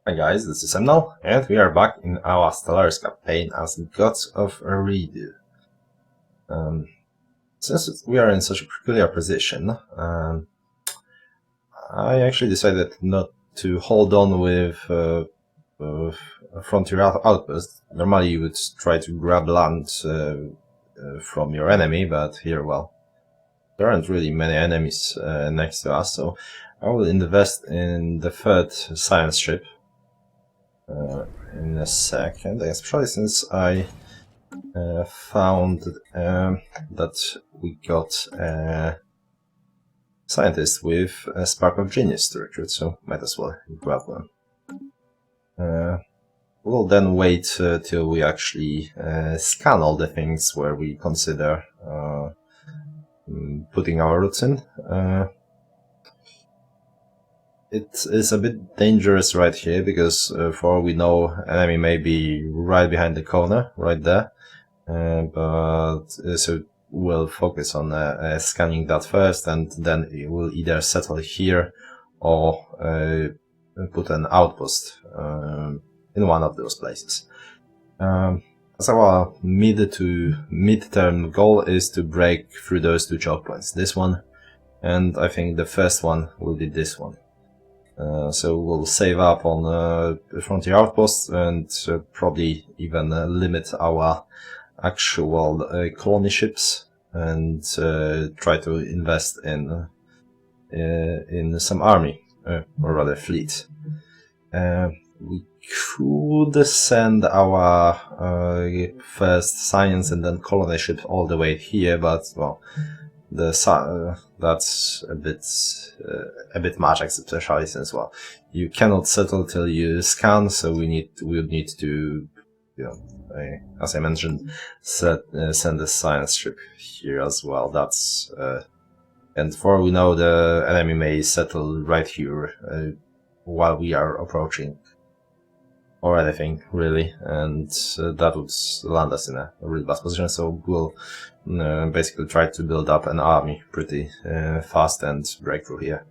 Hi guys, this is Emnel, and we are back in our Stellaris campaign as Gods of Eridu. Since we are in such a peculiar position, I actually decided not to hold on with a frontier outpost. Normally you would try to grab land from your enemy, but here, well, there aren't really many enemies next to us, so I will invest in the third science ship in a second, especially since I found that we got a scientist with a spark of genius to recruit, so might as well grab one. We'll then wait till we actually scan all the things where we consider putting our roots in. It is a bit dangerous right here because for all we know, enemy may be right behind the corner, right there. But so we'll focus on scanning that first, and then it will either settle here or put an outpost in one of those places. As our mid-term goal is to break through those two choke points, this one, and I think the first one will be this one. So we'll save up on frontier outposts and probably even limit our actual colony ships and try to invest in some army, or rather fleet. We could send our first science and then colony ship all the way here, but well, that's a bit much, especially since well, you cannot settle till you scan. So we would need to, you know, as I mentioned, send a science ship here as well. That's and for we know the enemy may settle right here while we are approaching, or anything really, and that would land us in a really bad position. So we'll basically try to build up an army pretty fast and break through here.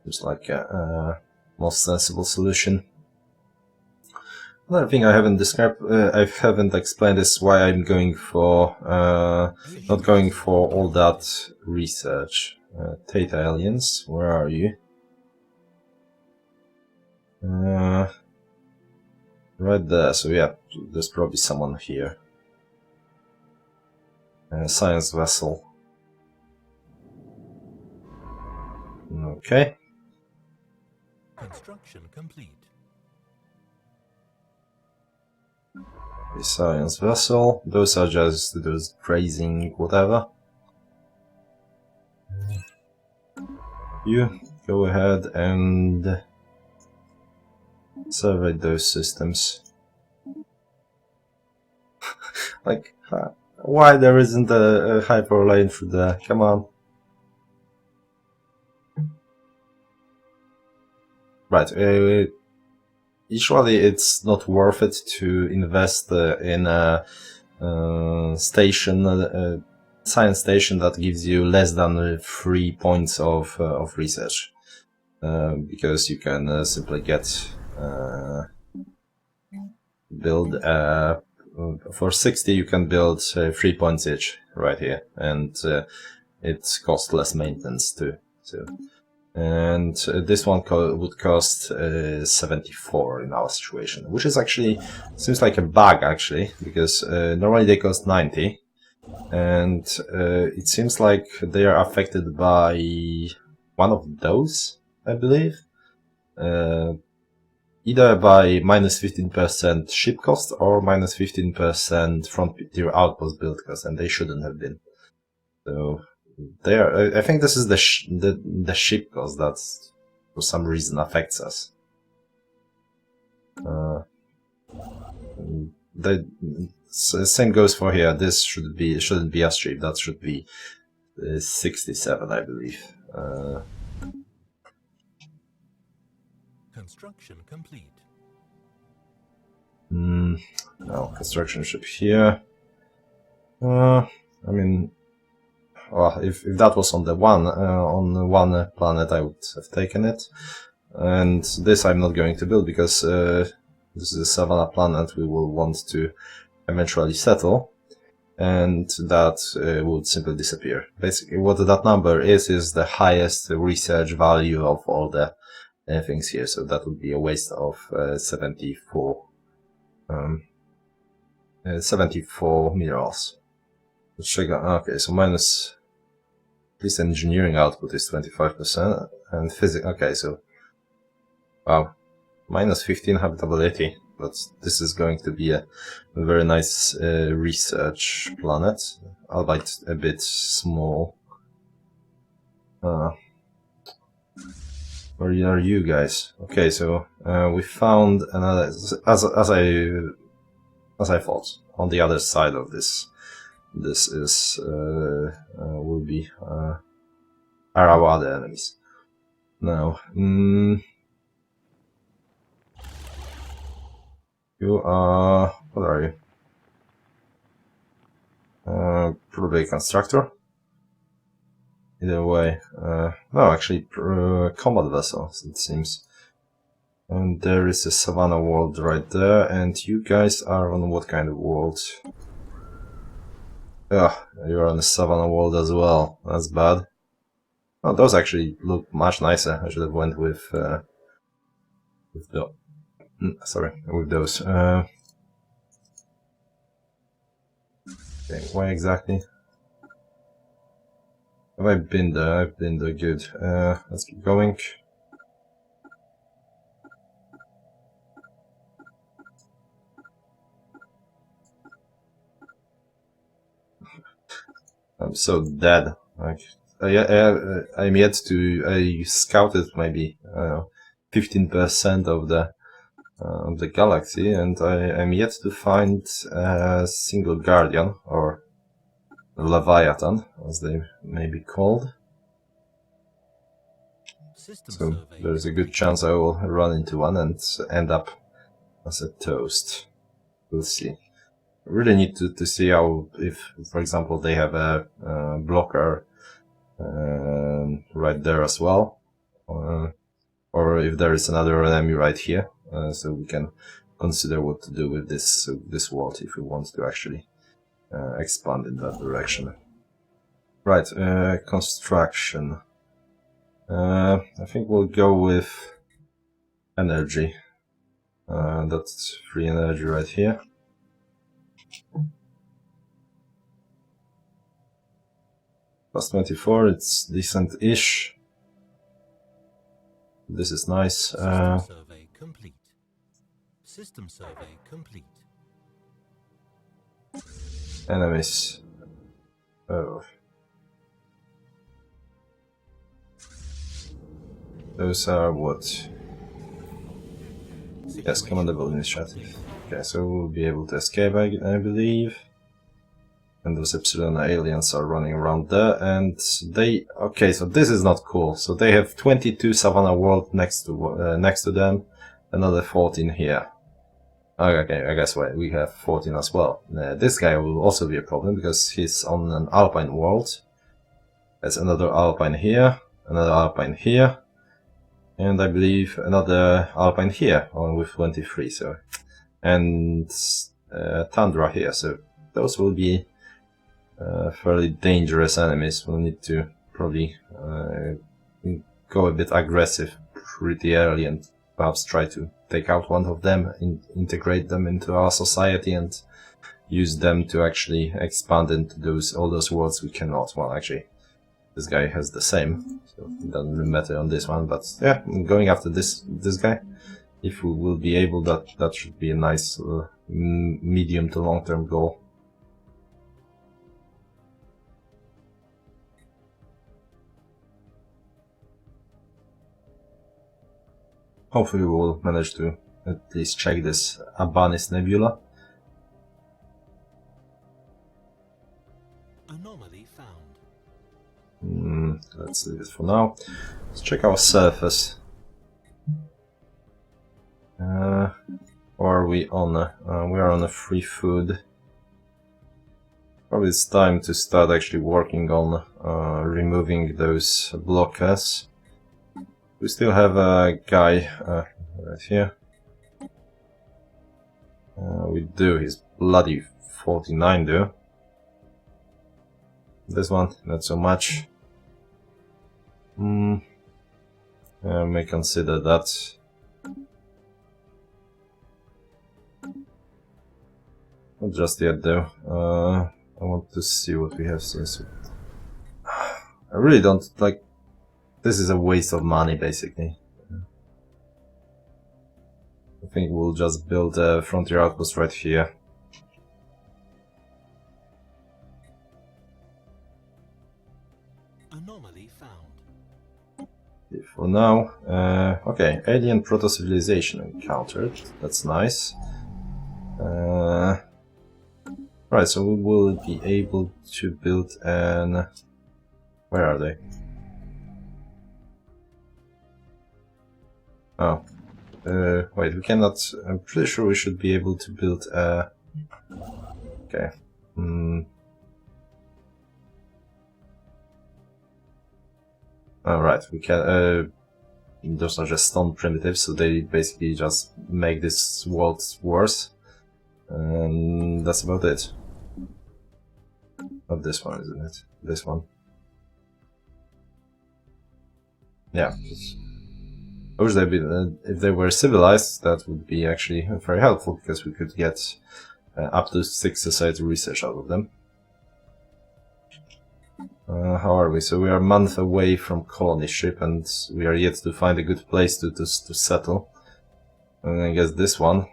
Seems like a most sensible solution. Another thing I haven't explained is why I'm going for not going for all that research. Theta aliens, where are you? Right there. So yeah, there's probably someone here. Science vessel. Okay. Construction complete. The science vessel. Those are just those grazing whatever. You go ahead and survey those systems. Like, why there isn't a hyper lane through there? Come on. Right. Usually it's not worth it to invest in a station, science station that gives you less than 3 points of research, because you can simply get build for 60 you can build 3 points each right here, and it costs less maintenance too. So. And this one would cost 74 in our situation, which is actually seems like a bug actually, because normally they cost 90, and it seems like they are affected by one of those, I believe, either by minus 15% ship cost or minus 15% frontier outpost build cost, and they shouldn't have been. So. There, I think this is the ship cost that for some reason affects us. The same goes for here. This shouldn't be a strip. That should be 67, I believe. Construction complete. No construction ship here. I mean. Well, if that was on the one planet, I would have taken it. and this I'm not going to build because this is a savanna planet we will want to eventually settle, and that would simply disappear. Basically, what that number is the highest research value of all the things here, so that would be a waste of 74 minerals. Let's check out. Okay, so minus, at least engineering output is 25%, and physics. Okay, so wow, minus 15 habitability, but this is going to be a very nice research planet, albeit a bit small. Where are you guys? Okay, so we found another, as I thought, on the other side of this. This is will be our other enemies. Now, you are, what are you? Probably a constructor. Either way, no, actually, combat vessels, it seems. And there is a Savannah world right there, and you guys are on what kind of world? Ah, you're on the Savannah world as well. That's bad. Oh, those actually look much nicer. I should have went with the, sorry, with those. Okay, why exactly? Have I been there? I've been there, good. Let's keep going. I'm so dead. Like, I'm yet to. I scouted maybe 15% of the galaxy, and I'm yet to find a single guardian, or Leviathan, as they may be called. So there's a good chance I will run into one and end up as a toast. We'll see. I really need to see how, if, for example, they have a blocker right there as well, or if there is another enemy right here, so we can consider what to do with this world if we want to actually expand in that direction. Right, construction. I think we'll go with energy. That's free energy right here. Plus 24, it's decent-ish. This is nice. System survey complete. System survey complete. Enemies. Oh. Those are what? Yes, commendable initiative. Okay, so we'll be able to escape, I believe. And those Epsilon aliens are running around there, and they... Okay, so this is not cool. So they have 22 Savannah World next to them, another 14 here. Okay, I guess we have 14 as well. This guy will also be a problem, because he's on an Alpine world. There's another Alpine here, another Alpine here, and I believe another Alpine here, on with 23, so... And Tundra here, so those will be fairly dangerous enemies. We'll need to probably go a bit aggressive pretty early and perhaps try to take out one of them, integrate them into our society, and use them to actually expand into all those worlds we cannot. Well, actually, this guy has the same, so it doesn't really matter on this one. But yeah, going after this guy, if we will be able, that should be a nice medium to long term goal. Hopefully we will manage to at least check this Abanis Nebula. Anomaly found. Let's leave it for now. Let's check our surface. Or are we on we are on a free food. Probably it's time to start actually working on removing those blockers. we still have a guy right here. We do. He's bloody 49 though. This one, not so much. I may consider that. Not just yet though. I want to see what we have since. I really don't like. This is a waste of money basically. I think we'll just build a frontier outpost right here. Anomaly found. For now, okay, alien proto-civilization encountered. That's nice. Right, so we will be able to build an. Where are they? Oh. Wait, we cannot. I'm pretty sure we should be able to build a. Okay. Alright, we can. Those are just stone primitives, so they basically just make this world worse. And that's about it. Not this one, isn't it? This one. Yeah. I wish they'd been, if they were civilized, that would be actually very helpful, because we could get up to 6 society research out of them. How are we? So we are a month away from colony ship, and we are yet to find a good place to settle. And I guess this one.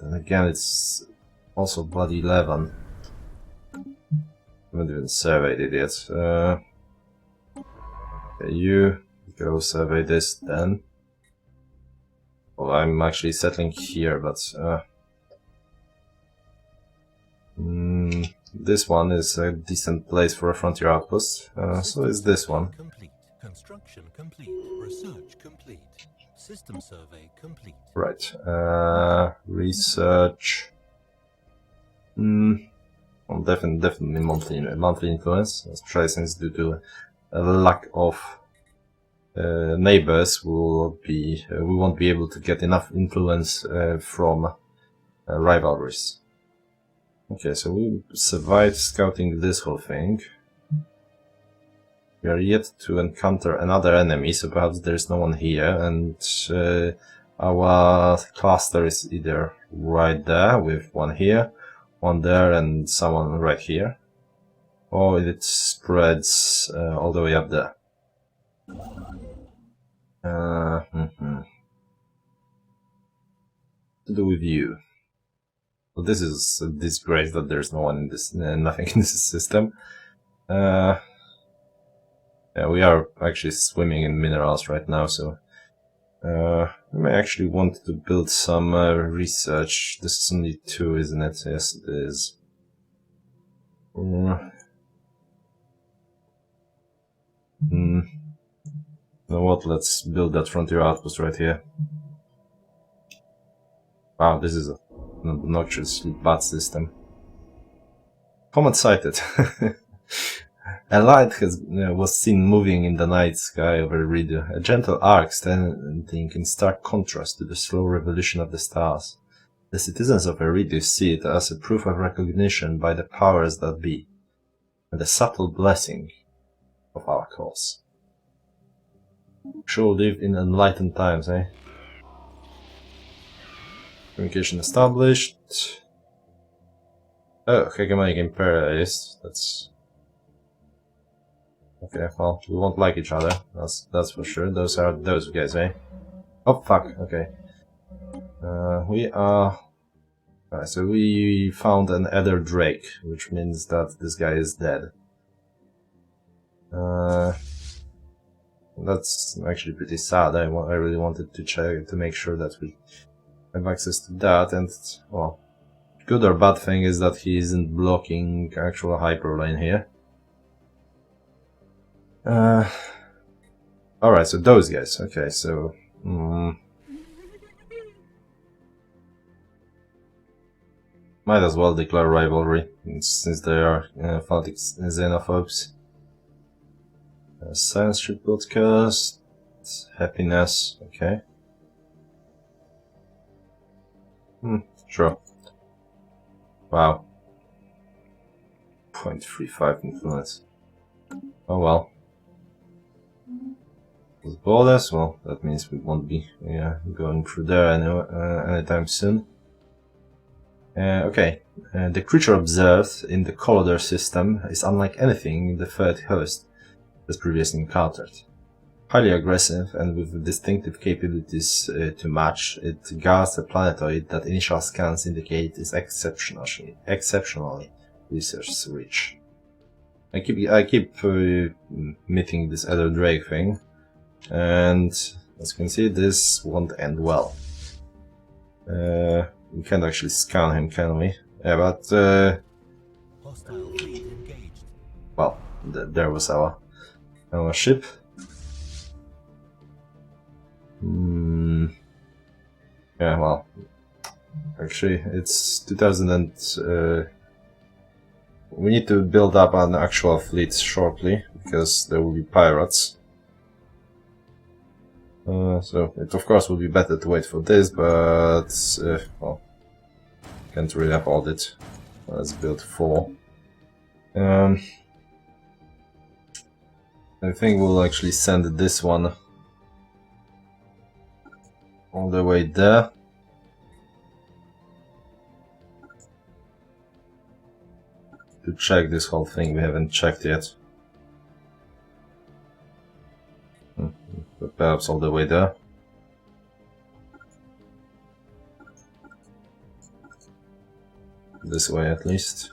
Then again, it's also bloody 11. Haven't even surveyed it yet. Okay, you go survey this then. Well, I'm actually settling here, but this one is a decent place for a frontier outpost. So is this one. Complete. Construction complete. Research complete. System survey complete. Right. Research. Well, definitely monthly influence. Let's try, since due to a lack of neighbors, we won't be able to get enough influence from rivalries. Okay, so we survived scouting this whole thing. We are yet to encounter another enemy, so perhaps there's no one here, and our cluster is either right there with one here, one there, and someone right here, or it spreads all the way up there. To do with you. Well, this is a disgrace that there's no one in this, nothing in this system. Yeah, we are actually swimming in minerals right now, so we may actually want to build some research. This is only 2, isn't it? Yes, it is. You know what? Let's build that frontier outpost right here. Wow, this is an obnoxiously bad system. Comet sighted. A light was seen moving in the night sky over Eridu, a gentle arc standing in stark contrast to the slow revolution of the stars. The citizens of Eridu see it as a proof of recognition by the powers that be, and a subtle blessing of our cause. Sure live in enlightened times, eh? Communication established. Oh, hegemonic imperialist. That's okay. Well, we won't like each other. That's for sure. Those are those guys, eh? Oh fuck. Okay. We are. Alright, so we found an Ether Drake, which means that this guy is dead. That's actually pretty sad. I really wanted to check to make sure that we have access to that, and well, good or bad thing is that he isn't blocking actual hyperlane here. Alright, so those guys. Okay, so might as well declare rivalry since they are fanatic xenophobes. Science Street broadcast. happiness, okay. Sure. Wow. 0.35 influence. Oh well. With borders, well, that means we won't be going through there anytime soon. Okay, the creature observed in the collider system is unlike anything in the third host as previously encountered. Highly aggressive and with distinctive capabilities to match, it guards a planetoid that initial scans indicate is exceptionally research rich. I keep meeting this other Drake thing, and as you can see, this won't end well. We can't actually scan him, can we? Yeah, but Hostile fleet engaged. well, there was our ship. Yeah, well, actually, it's 2000 and we need to build up an actual fleet shortly because there will be pirates. So it of course would be better to wait for this, but well, can't really afford it. Let's build 4. I think we'll actually send this one all the way there. To check this whole thing, we haven't checked yet. But perhaps all the way there. This way at least.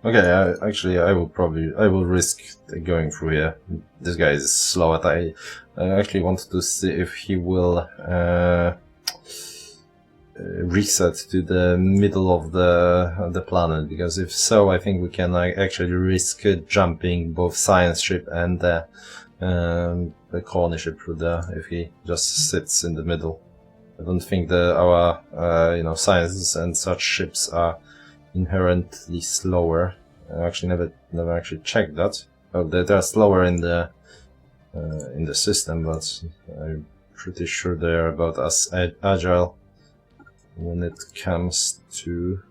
Okay, I will risk going through here. This guy is slow at I actually wanted to see if he will reset to the middle of the planet, because if so, I think we can actually risk jumping both science ship and the colony ship through there if he just sits in the middle. I don't think our science and such ships are inherently slower. I actually never actually checked that. Oh, they're slower in the system, but I'm pretty sure they're about as agile when it comes to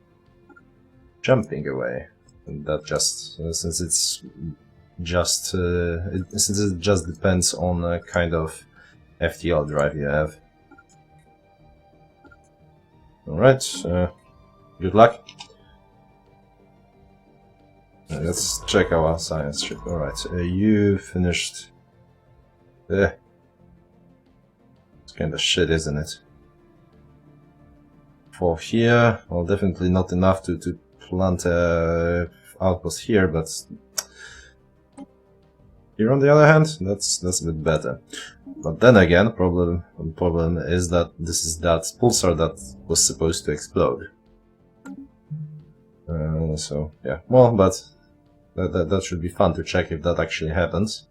jumping away. And that just since it just depends on a kind of FTL drive you have. All right. Good luck. Let's check our science ship. Alright, you finished. It's kind of shit, isn't it? For here, well, definitely not enough to plant a outpost here, but here on the other hand, that's a bit better. But then again, problem is that this is that pulsar that was supposed to explode. So yeah, well, but that should be fun to check if that actually happens.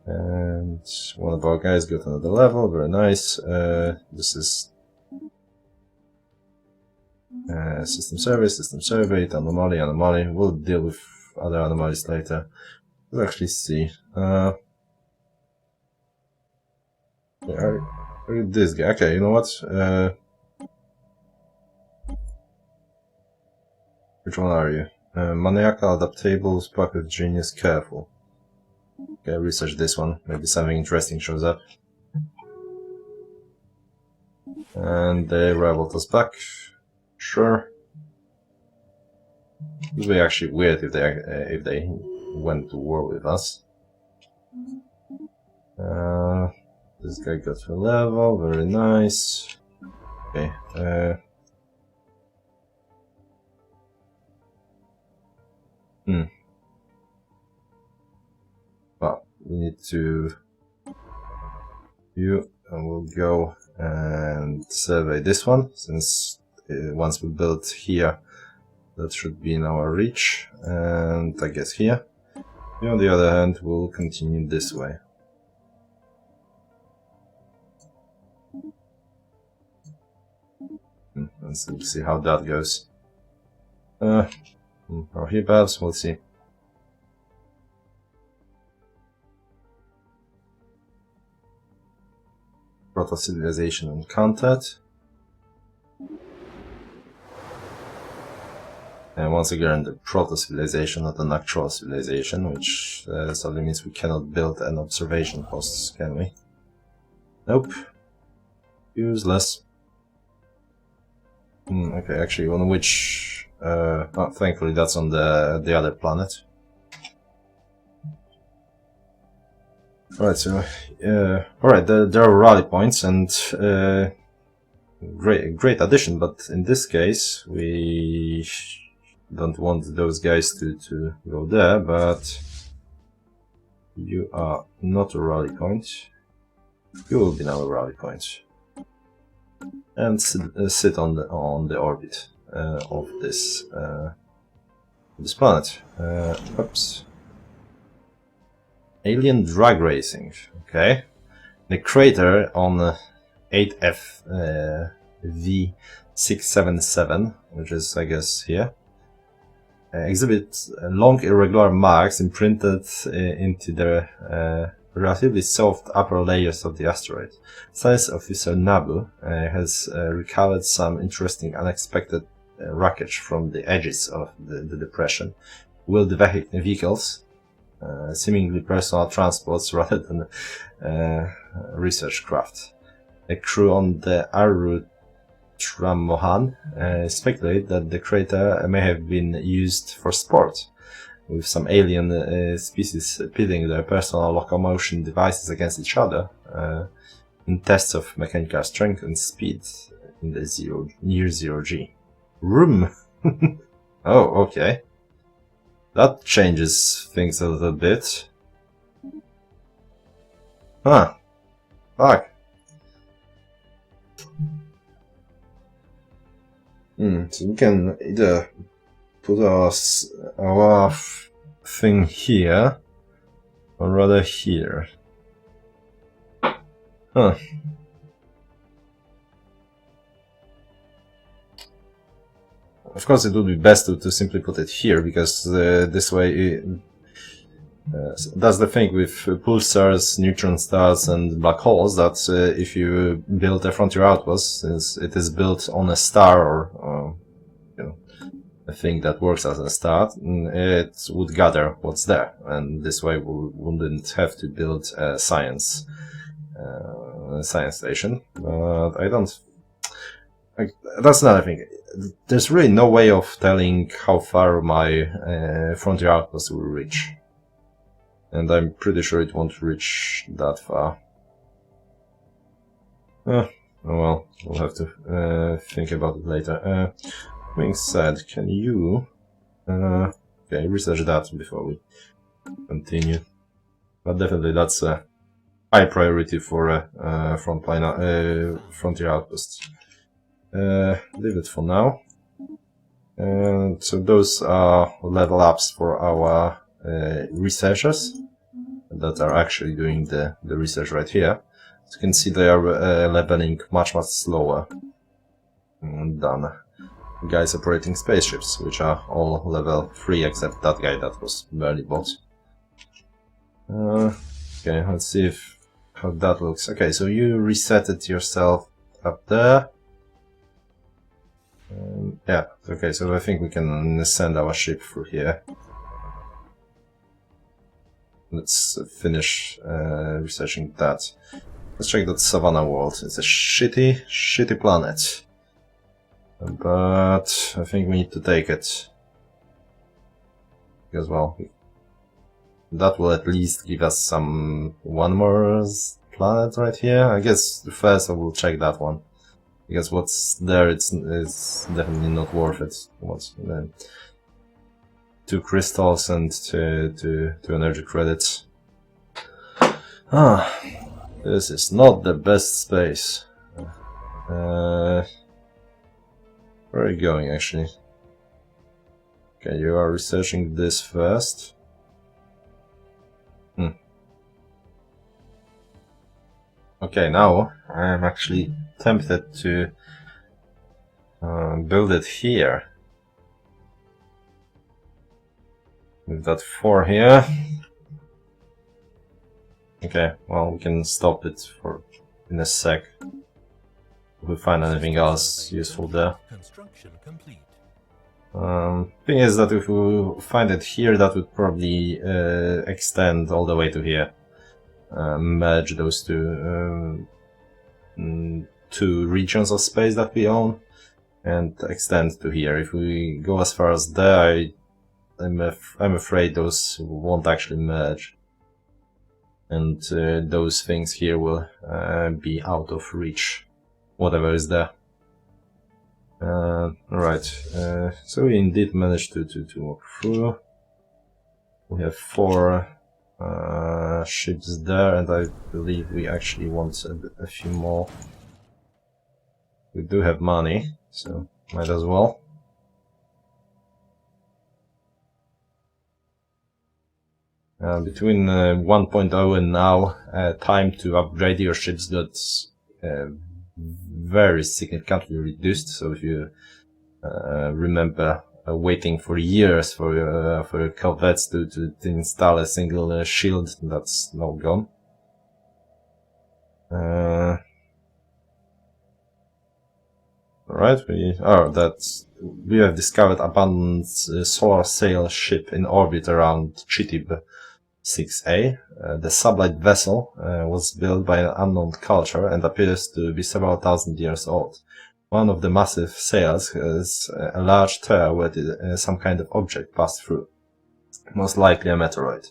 And one of our guys got another level, very nice. This is system survey, anomaly. We'll deal with other anomalies later. Let's actually see. This guy. Okay, you know what? Which one are you? Maniacal, adaptable, spark of genius, careful. Okay, research this one. Maybe something interesting shows up. And they rivaled us back. Sure. It would be actually weird if they went to war with us. This guy got a level, very nice. Okay. Well, we need to and we'll go and survey this one, since once we build here, that should be in our reach, and I guess here. On the other hand, we'll continue this way. Let's see how that goes. Or here perhaps, we'll see. Proto-civilization encountered. And once again, the proto-civilization, not an actual civilization, which sadly means we cannot build an observation post, can we? Nope. Useless. Okay, actually, on which... oh, thankfully that's on the other planet. Alright, so... alright, there are rally points, and... great addition, but in this case, we... don't want those guys to go there, but... you are not a rally point. You will be now a rally point. And sit on the orbit of this planet. Oops. Alien drag racing. Okay. The crater on 8F V677, which is I guess here, exhibits long irregular marks imprinted into the relatively soft upper layers of the asteroid. Science officer Nabu has recovered some interesting unexpected wreckage from the edges of the depression. Wheeled vehicles, seemingly personal transports rather than research craft. The crew on the Eridu Mohan speculate that the crater may have been used for sport, with some alien species pitting their personal locomotion devices against each other in tests of mechanical strength and speed in the near zero G. Room! Oh, okay. That changes things a little bit. Huh. Fuck. So we can either put our thing here, or rather here. Huh. Of course, it would be best to simply put it here, because this way, that's the thing with pulsars, neutron stars, and black holes, that if you build a frontier outpost, since it is built on a star or you know, a thing that works as a star, it would gather what's there, and this way we wouldn't have to build a science station. But I don't. That's another thing. There's really no way of telling how far my frontier outpost will reach. And I'm pretty sure it won't reach that far. Oh well, we'll have to think about it later. Being said, can you... okay, research that before we continue. But definitely that's a high priority for a frontier outpost. Leave it for now. And so those are level ups for our researchers that are actually doing the research right here. As you can see, they are leveling much slower than guys operating spaceships, which are all level 3 except that guy that was barely bought. Okay, let's see how that looks. Okay, so you reset it yourself up there. Yeah, okay, so I think we can send our ship through here. Let's finish researching that. Let's check that Savannah world. It's a shitty planet. But I think we need to take it. Because, well, that will at least give us one more planet right here. I guess first I will check that one. Because what's there, it's definitely not worth it. What's 2 crystals and 2 energy credits. Ah, this is not the best space. Where are you going, actually? Okay, you are researching this first. Okay, now I am actually tempted to build it here. With that 4 here. Okay, well, we can stop it for in a sec. If we find anything else useful there. Construction complete. Thing is that if we find it here, that would probably extend all the way to here. Merge those two regions of space that we own and extend to here. If we go as far as there, I'm afraid those won't actually merge. And those things here will be out of reach, whatever is there. Right, so we indeed managed to walk through. We have 4 ships there, and I believe we actually want a few more. We do have money, so might as well. Between 1.0 and now, time to upgrade your ships got very significantly reduced. So if you remember waiting for years for your corvettes to install a single shield, that's now gone. Alright, we have discovered abandoned solar sail ship in orbit around Chitib 6A. The sublight vessel was built by an unknown culture and appears to be several thousand years old. One of the massive sails has a large tear where some kind of object passed through, most likely a meteoroid,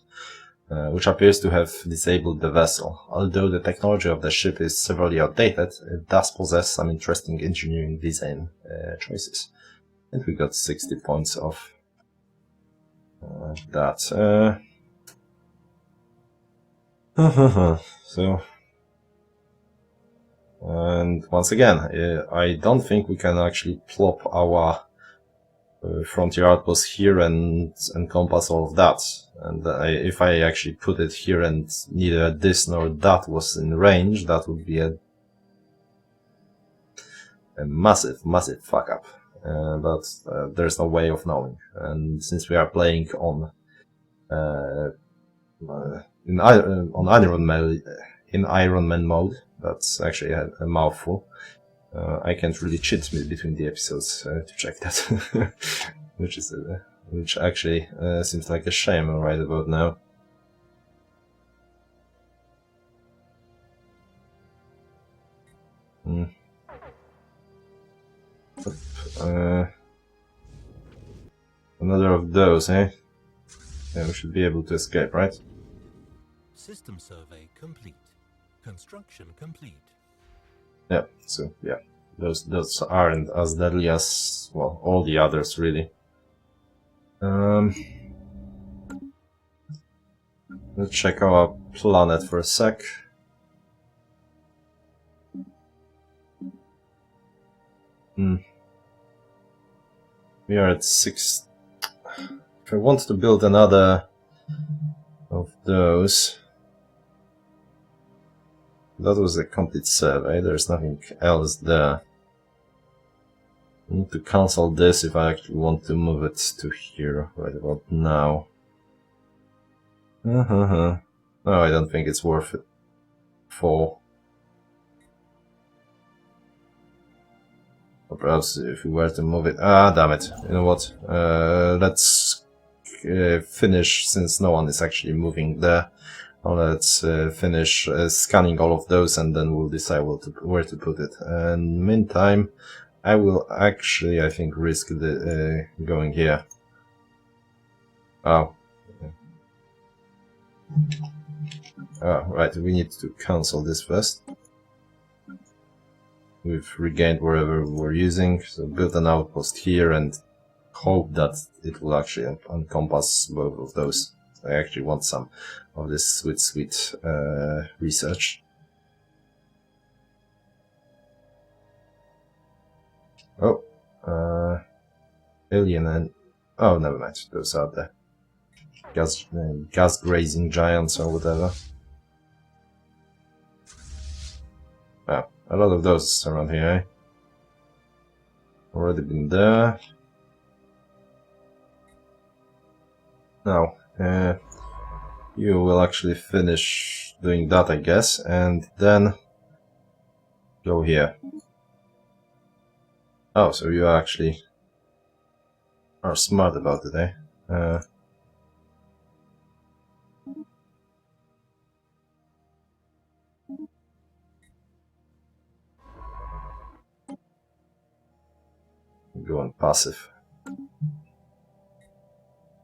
which appears to have disabled the vessel. Although the technology of the ship is severely outdated, it does possess some interesting engineering design choices. And we got 60 points off that. So, and once again, I don't think we can actually plop our frontier outpost here and encompass all of that. And if I actually put it here and neither this nor that was in range, that would be a massive fuck up. But there's no way of knowing. And since we are playing on Iron Man mode, that's actually a mouthful. I can't really cheat between the episodes to check that, which actually seems like a shame right about now. Another of those, eh? Yeah, we should be able to escape, right? System survey complete. Construction complete. Yeah, so yeah, those aren't as deadly as, well, all the others really. Let's check our planet for a sec. We are at 6. If I want to build another of those, that was a complete survey, there's nothing else there. I need to cancel this if I actually want to move it to here right about now. No, I don't think it's worth it for. Or perhaps if we were to move it. Ah, damn it. You know what? Let's finish, since no one is actually moving there. Let's finish scanning all of those and then we'll decide where to put it. And meantime, I will actually, I think, risk the going here. Oh. Oh, right, we need to cancel this first. We've regained wherever we're using, so build an outpost here and hope that it will actually encompass both of those. I actually want some of this sweet research. Oh, alien Oh, never mind. Those are the gas grazing giants or whatever. Wow, a lot of those around here, eh? Already been there. Now, you will actually finish doing that, I guess, and then go here. Oh, so you actually are smart about it, eh? Go on passive. There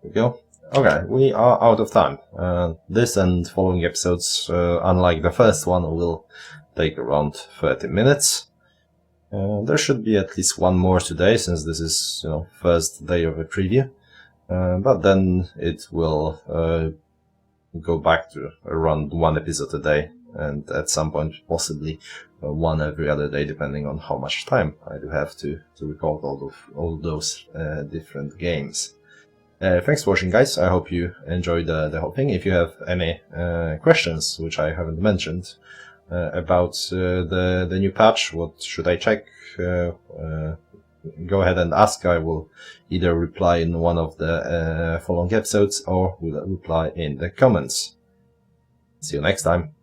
we go. Okay, we are out of time. This and following episodes, unlike the first one, will take around 30 minutes. There should be at least one more today, since this is, you know, first day of a preview. But then it will go back to around one episode a day, and at some point possibly one every other day, depending on how much time I do have to record all those different games. Thanks for watching, guys. I hope you enjoyed the whole thing. If you have any questions which I haven't mentioned about the new patch, what should I check, go ahead and ask. I will either reply in one of the following episodes or will reply in the comments. See you next time.